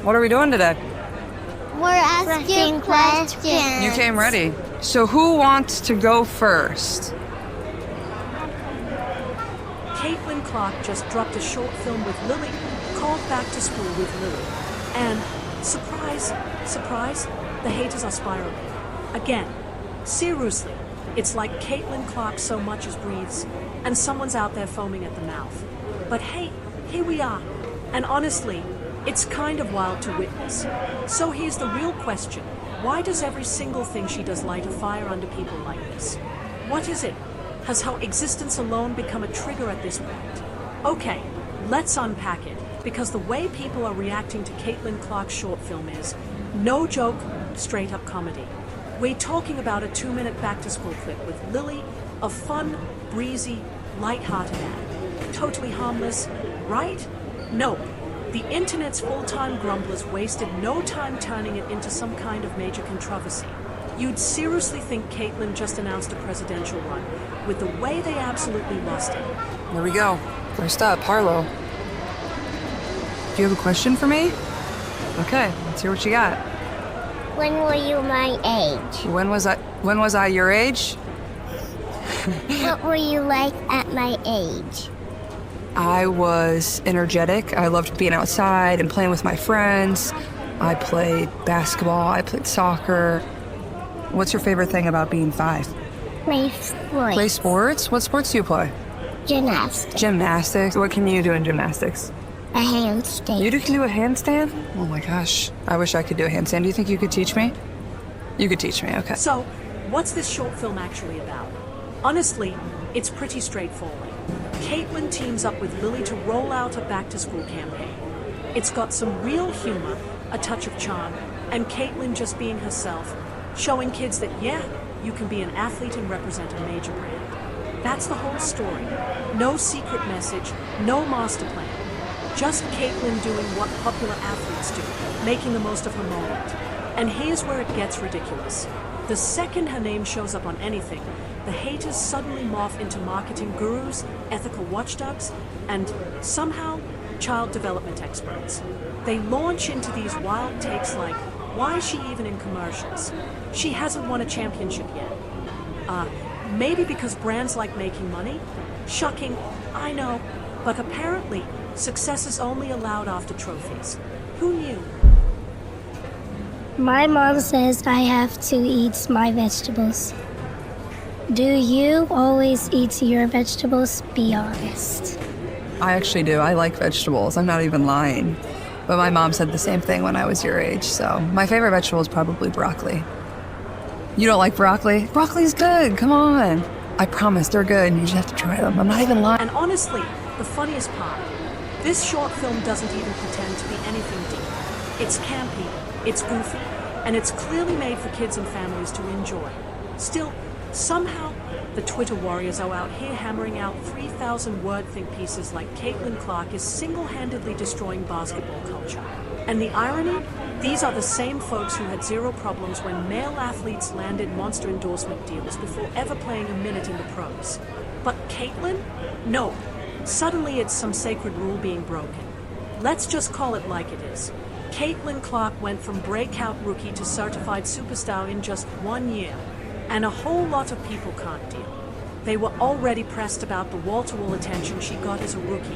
What are we doing today? We're asking questions. You came ready. So who wants to go first? Caitlin Clark just dropped a short film with Lily called Back to School with Lily. And surprise, surprise, the haters are spiraling. Again, seriously, it's like Caitlin Clark so much as breathes, and someone's out there foaming at the mouth. But hey, here we are. And honestly, it's kind of wild to witness. So here's the real question. Why does every single thing she does light a fire under people like this? What is it? Has her existence alone become a trigger at this point? Okay, let's unpack it, because the way people are reacting to Caitlin Clark's short film is, no joke, straight up comedy. We're talking about a 2-minute back-to-school clip with Lily, a fun, breezy, light-hearted ad. Totally harmless, right? Nope. The internet's full-time grumblers wasted no time turning it into some kind of major controversy. You'd seriously think Caitlin just announced a presidential run, with the way they absolutely lost it. There we go. First up, Harlow. Do you have a question for me? Okay, let's hear what you got. When were you my age? When was I your age? What were you like at my age? I was energetic. I loved being outside and playing with my friends. I played basketball. I played soccer. What's your favorite thing about being 5? Play sports. Play sports? What sports do you play? Gymnastics. Gymnastics. What can you do in gymnastics? A handstand. You can do a handstand? Oh my gosh. I wish I could do a handstand. Do you think you could teach me? You could teach me, okay. So, what's this short film actually about? Honestly, it's pretty straightforward. Caitlin teams up with Lily to roll out a back-to-school campaign. It's got some real humor, a touch of charm, and Caitlin just being herself, showing kids that, yeah, you can be an athlete and represent a major brand. That's the whole story. No secret message, no master plan. Just Caitlin doing what popular athletes do, making the most of her moment. And here's where it gets ridiculous. The second her name shows up on anything, the haters suddenly morph into marketing gurus, ethical watchdogs, and somehow child development experts. They launch into these wild takes like, why is she even in commercials? She hasn't won a championship yet. Maybe because brands like making money? Shocking, I know, but apparently success is only allowed after trophies. Who knew? My mom says I have to eat my vegetables. Do you always eat your vegetables? Be honest. I actually do. I like vegetables. I'm not even lying. But my mom said the same thing when I was your age, so my favorite vegetable is probably broccoli. You don't like broccoli? Broccoli's good. Come on. I promise they're good. You just have to try them. I'm not even lying. And honestly, the funniest part, this short film doesn't even pretend to be anything deep. It's campy, it's goofy, and it's clearly made for kids and families to enjoy. Still, somehow, the Twitter warriors are out here hammering out 3,000-word think pieces like Caitlin Clark is single-handedly destroying basketball culture. And the irony? These are the same folks who had zero problems when male athletes landed monster endorsement deals before ever playing a minute in the pros. But Caitlin? No. Suddenly it's some sacred rule being broken. Let's just call it like it is. Caitlin Clark went from breakout rookie to certified superstar in just 1 year. And a whole lot of people can't deal. They were already pressed about the wall-to-wall attention she got as a rookie.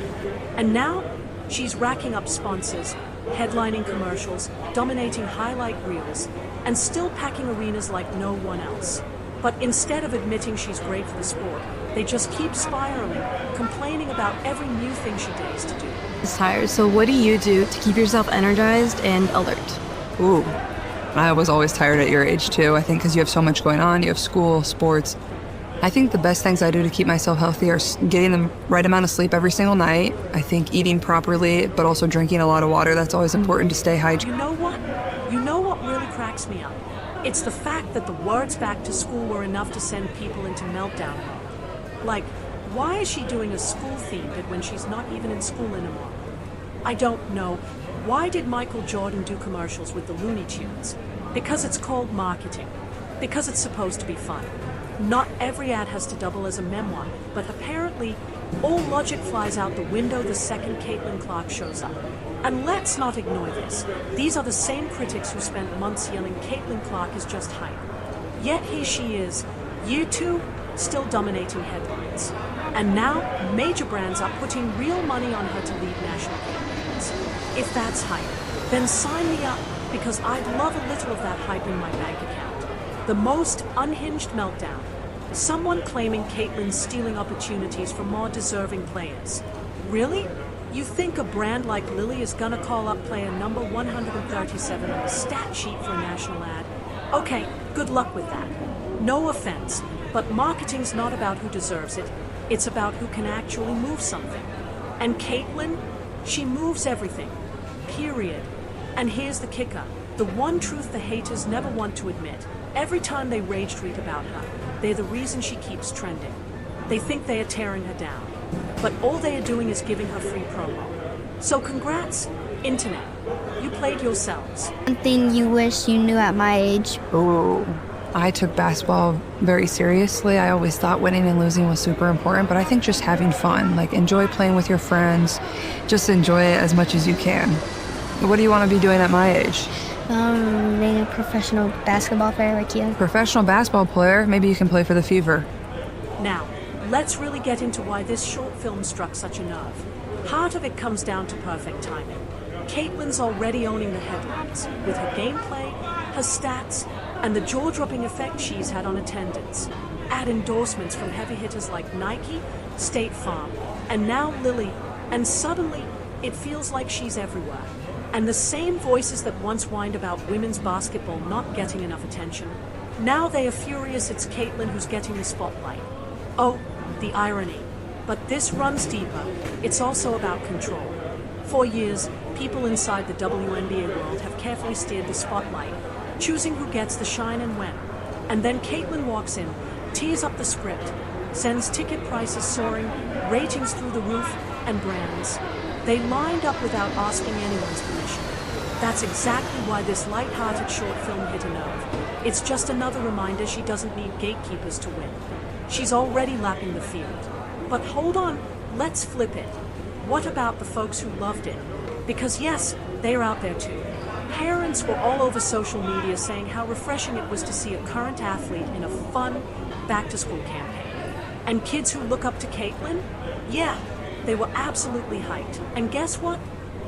And now, she's racking up sponsors, headlining commercials, dominating highlight reels, and still packing arenas like no one else. But instead of admitting she's great for the sport, they just keep spiraling, complaining about every new thing she dares to do. It's tired, so what do you do to keep yourself energized and alert? Ooh. I was always tired at your age too, I think because you have so much going on. You have school, sports. I think the best things I do to keep myself healthy are getting the right amount of sleep every single night. I think eating properly, but also drinking a lot of water. That's always important to stay hydrated. You know what? You know what really cracks me up? It's the fact that the words back to school were enough to send people into meltdown mode. Like, why is she doing a school theme bit when she's not even in school anymore? I don't know. Why did Michael Jordan do commercials with the Looney Tunes? Because it's called marketing. Because it's supposed to be fun. Not every ad has to double as a memoir, but apparently, all logic flies out the window the second Caitlin Clark shows up. And let's not ignore this. These are the same critics who spent months yelling Caitlin Clark is just hype. Yet here she is, year 2, still dominating headlines. And now, major brands are putting real money on her to lead national campaigns. If that's hype, then sign me up, because I'd love a little of that hype in my bank account. The most unhinged meltdown. Someone claiming Caitlin's stealing opportunities from more deserving players. Really? You think a brand like Lily is gonna call up player number 137 on the stat sheet for a national ad? Okay, good luck with that. No offense, but marketing's not about who deserves it. It's about who can actually move something. And Caitlin, she moves everything. Period. And here's the kicker. The one truth the haters never want to admit. Every time they rage tweet about her, they're the reason she keeps trending. They think they are tearing her down, but all they are doing is giving her free promo. So congrats, Internet. You played yourselves. One thing you wish you knew at my age. Ooh. I took basketball very seriously. I always thought winning and losing was super important, but I think just having fun, like enjoy playing with your friends, just enjoy it as much as you can. What do you want to be doing at my age? Being a professional basketball player like you. Professional basketball player? Maybe you can play for the Fever. Now, let's really get into why this short film struck such a nerve. Part of it comes down to perfect timing. Caitlin's already owning the headlines, with her gameplay, her stats, and the jaw-dropping effect she's had on attendance. Ad endorsements from heavy hitters like Nike, State Farm, and now Lily, and suddenly, it feels like she's everywhere. And the same voices that once whined about women's basketball not getting enough attention, now they are furious it's Caitlin who's getting the spotlight. Oh, the irony. But this runs deeper. It's also about control. For years, people inside the WNBA world have carefully steered the spotlight, choosing who gets the shine and when. And then Caitlin walks in, tears up the script, sends ticket prices soaring, ratings through the roof, and brands. They lined up without asking anyone's permission. That's exactly why this light-hearted short film hit a nerve. It's just another reminder she doesn't need gatekeepers to win. She's already lapping the field. But hold on, let's flip it. What about the folks who loved it? Because yes, they're out there too. Parents were all over social media saying how refreshing it was to see a current athlete in a fun, back-to-school campaign. And kids who look up to Caitlin? Yeah, they were absolutely hyped. And guess what?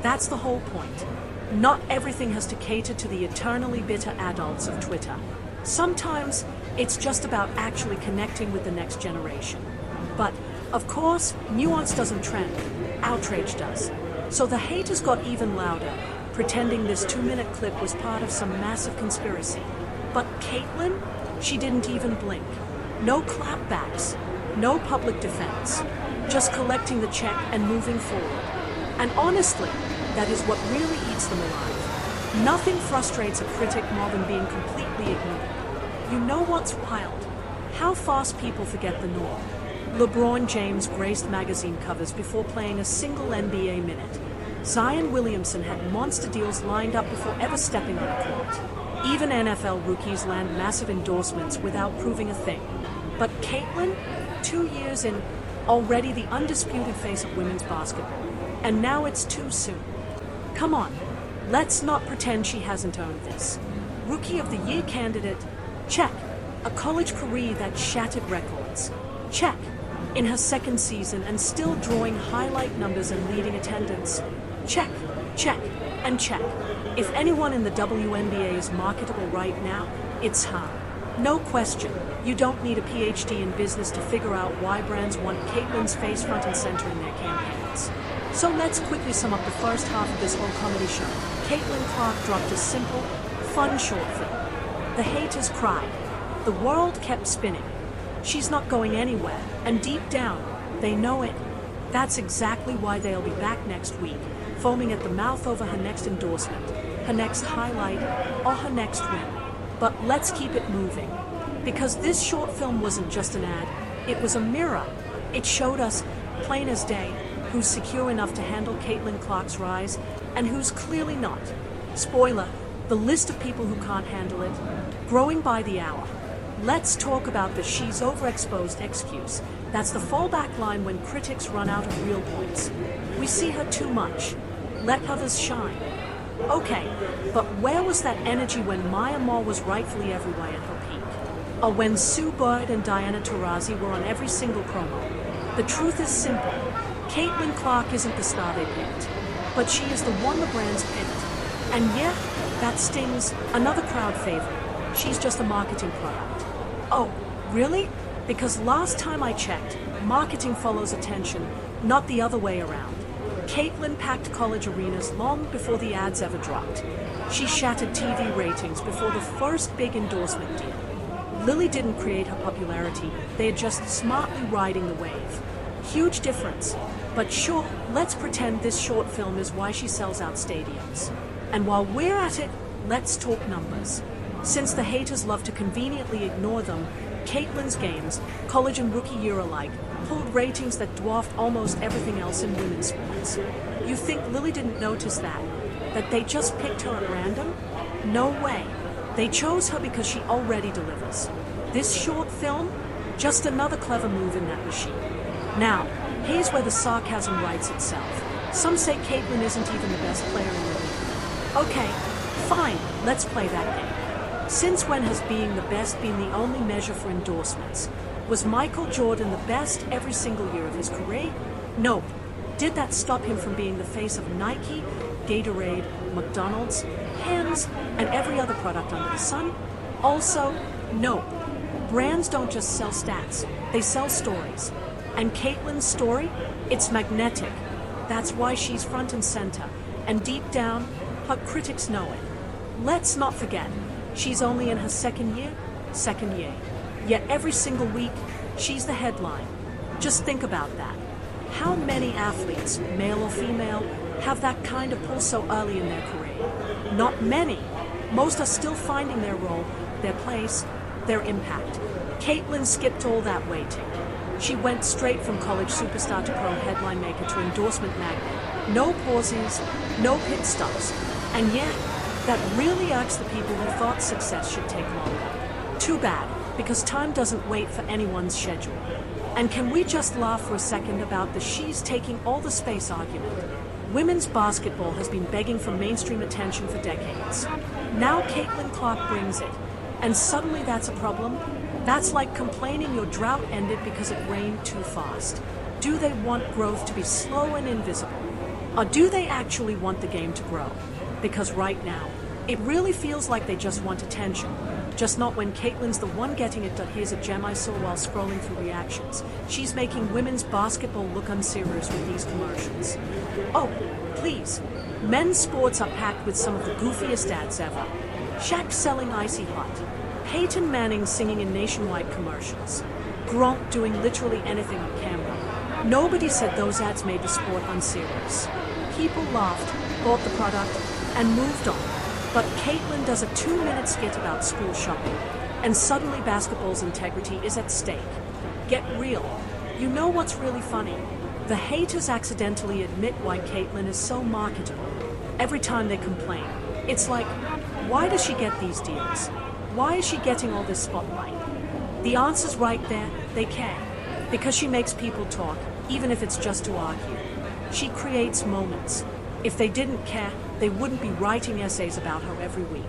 That's the whole point. Not everything has to cater to the eternally bitter adults of Twitter. Sometimes it's just about actually connecting with the next generation. But, of course, nuance doesn't trend. Outrage does. So the haters got even louder, pretending this 2-minute clip was part of some massive conspiracy. But Caitlin? She didn't even blink. No clapbacks. No public defense. Just collecting the check and moving forward. And honestly, that is what really eats them alive. Nothing frustrates a critic more than being completely ignored. You know what's wild? How fast people forget the norm. LeBron James graced magazine covers before playing a single NBA minute. Zion Williamson had monster deals lined up before ever stepping on a court. Even NFL rookies land massive endorsements without proving a thing. But Caitlin, 2 years in, already the undisputed face of women's basketball. And now it's too soon. Come on, let's not pretend she hasn't earned this. Rookie of the Year candidate? Check. A college career that shattered records? Check. In her second season and still drawing highlight numbers and leading attendance? Check, check, and check. If anyone in the WNBA is marketable right now, it's her. No question, you don't need a PhD in business to figure out why brands want Caitlin's face front and center in their campaigns. So let's quickly sum up the first half of this whole comedy show. Caitlin Clark dropped a simple, fun short film. The haters cried. The world kept spinning. She's not going anywhere, and deep down, they know it. That's exactly why they'll be back next week, foaming at the mouth over her next endorsement, her next highlight, or her next win. But let's keep it moving. Because this short film wasn't just an ad, it was a mirror. It showed us, plain as day, who's secure enough to handle Caitlin Clark's rise, and who's clearly not. Spoiler, the list of people who can't handle it, growing by the hour. Let's talk about the she's overexposed excuse. That's the fallback line when critics run out of real points. We see her too much. Let others shine. Okay, but where was that energy when Maya Moore was rightfully everywhere at her peak? Or when Sue Bird and Diana Taurasi were on every single promo? The truth is simple. Caitlin Clark isn't the star they picked, but she is the one the brands picked. And yeah, that stings. Another crowd favorite. She's just a marketing product. Oh, really? Because last time I checked, marketing follows attention, not the other way around. Caitlin packed college arenas long before the ads ever dropped. She shattered TV ratings before the first big endorsement deal. Lily didn't create her popularity, they are just smartly riding the wave. Huge difference. But sure, let's pretend this short film is why she sells out stadiums. And while we're at it, let's talk numbers. Since the haters love to conveniently ignore them, Caitlin's games, college and rookie year alike, pulled ratings that dwarfed almost everything else in women's sports. You think Lily didn't notice that? That they just picked her at random? No way. They chose her because she already delivers. This short film? Just another clever move in that machine. Now, here's where the sarcasm writes itself. Some say Caitlin isn't even the best player in the league. Okay, fine, let's play that game. Since when has being the best been the only measure for endorsements? Was Michael Jordan the best every single year of his career? Nope. Did that stop him from being the face of Nike, Gatorade, McDonald's, Hams, and every other product under the sun? Also, nope. Brands don't just sell stats, they sell stories. And Caitlin's story? It's magnetic. That's why she's front and center. And deep down, her critics know it. Let's not forget, she's only in her second year. Yet every single week, she's the headline. Just think about that. How many athletes, male or female, have that kind of pull so early in their career? Not many. Most are still finding their role, their place, their impact. Caitlin skipped all that waiting. She went straight from college superstar to pro headline maker to endorsement magnet. No pauses, no pit stops. And yet, that really irks the people who thought success should take longer. Too bad, because time doesn't wait for anyone's schedule. And can we just laugh for a second about the she's taking all the space argument? Women's basketball has been begging for mainstream attention for decades. Now Caitlin Clark brings it. And suddenly that's a problem? That's like complaining your drought ended because it rained too fast. Do they want growth to be slow and invisible? Or do they actually want the game to grow? Because right now, it really feels like they just want attention. Just not when Caitlin's the one getting it. Here's a gem I saw while scrolling through reactions. She's making women's basketball look unserious with these commercials. Oh, please. Men's sports are packed with some of the goofiest ads ever. Shaq selling icy hot. Peyton Manning singing in nationwide commercials. Gronk doing literally anything on camera. Nobody said those ads made the sport unserious. People laughed, bought the product, and moved on. But Caitlin does a 2-minute skit about school shopping, and suddenly basketball's integrity is at stake. Get real. You know what's really funny? The haters accidentally admit why Caitlin is so marketable. Every time they complain, it's like, why does she get these deals? Why is she getting all this spotlight? The answer's right there, they care. Because she makes people talk, even if it's just to argue. She creates moments. If they didn't care, they wouldn't be writing essays about her every week.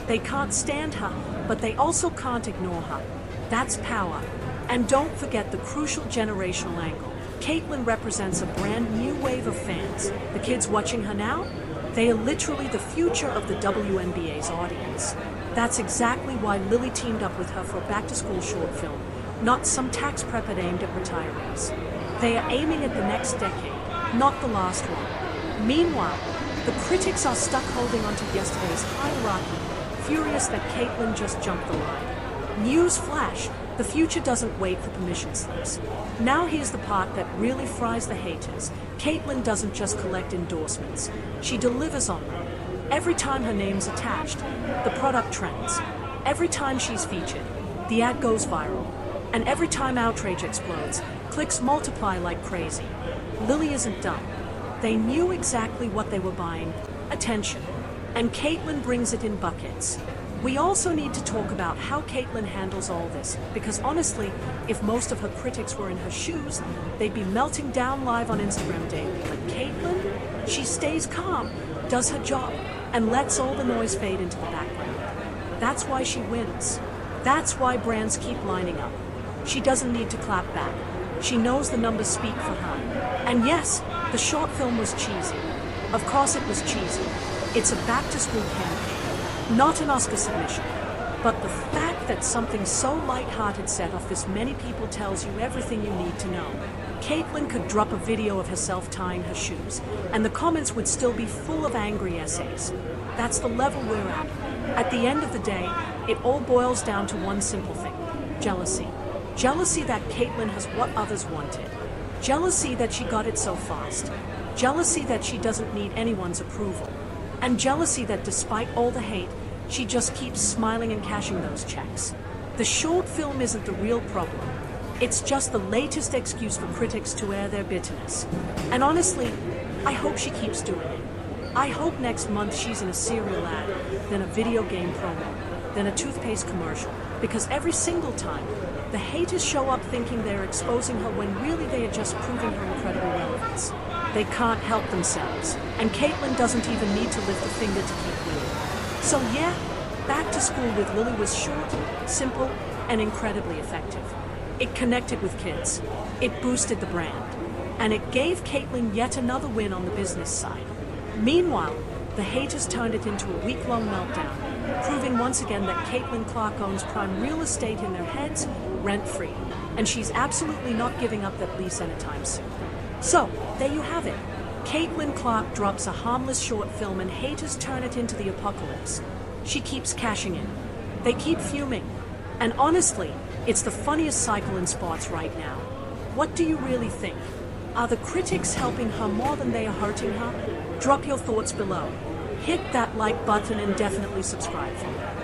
They can't stand her, but they also can't ignore her. That's power. And don't forget the crucial generational angle. Caitlin represents a brand new wave of fans. The kids watching her now? They are literally the future of the WNBA's audience. That's exactly why Lily teamed up with her for a back-to-school short film, not some tax prep aimed at retirees. They are aiming at the next decade, not the last one. Meanwhile, the critics are stuck holding onto yesterday's hierarchy, furious that Caitlin just jumped the line. News flash, the future doesn't wait for permission slips. Now here's the part that really fries the haters. Caitlin doesn't just collect endorsements, she delivers on them. Every time her name's attached, the product trends. Every time she's featured, the ad goes viral. And every time outrage explodes, clicks multiply like crazy. Lily isn't dumb. They knew exactly what they were buying, attention. And Caitlin brings it in buckets. We also need to talk about how Caitlyn handles all this, because honestly, if most of her critics were in her shoes, they'd be melting down live on Instagram daily. But Caitlyn, she stays calm, does her job, and lets all the noise fade into the background. That's why she wins. That's why brands keep lining up. She doesn't need to clap back. She knows the numbers speak for her. And yes, the short film was cheesy. Of course it was cheesy. It's a back-to-school campaign, not an Oscar submission. But the fact that something so lighthearted set off this many people tells you everything you need to know. Caitlyn could drop a video of herself tying her shoes, and the comments would still be full of angry essays. That's the level we're at. At the end of the day, it all boils down to one simple thing: jealousy. Jealousy that Caitlyn has what others wanted. Jealousy that she got it so fast. Jealousy that she doesn't need anyone's approval. And jealousy that despite all the hate, she just keeps smiling and cashing those checks. The short film isn't the real problem. It's just the latest excuse for critics to air their bitterness. And honestly, I hope she keeps doing it. I hope next month she's in a cereal ad, then a video game promo, then a toothpaste commercial, because every single time, the haters show up thinking they're exposing her when really they are just proving her incredible relevance. They can't help themselves, and Caitlyn doesn't even need to lift a finger to keep winning. So yeah, Back to School with Lily was short, simple, and incredibly effective. It connected with kids, it boosted the brand, and it gave Caitlyn yet another win on the business side. Meanwhile, the haters turned it into a week-long meltdown, proving once again that Caitlyn Clark owns prime real estate in their heads, rent-free, and she's absolutely not giving up that lease anytime soon. So, there you have it. Caitlyn Clark drops a harmless short film and haters turn it into the apocalypse. She keeps cashing in. They keep fuming. And honestly, it's the funniest cycle in sports right now. What do you really think? Are the critics helping her more than they are hurting her? Drop your thoughts below. Hit that like button and definitely subscribe for more.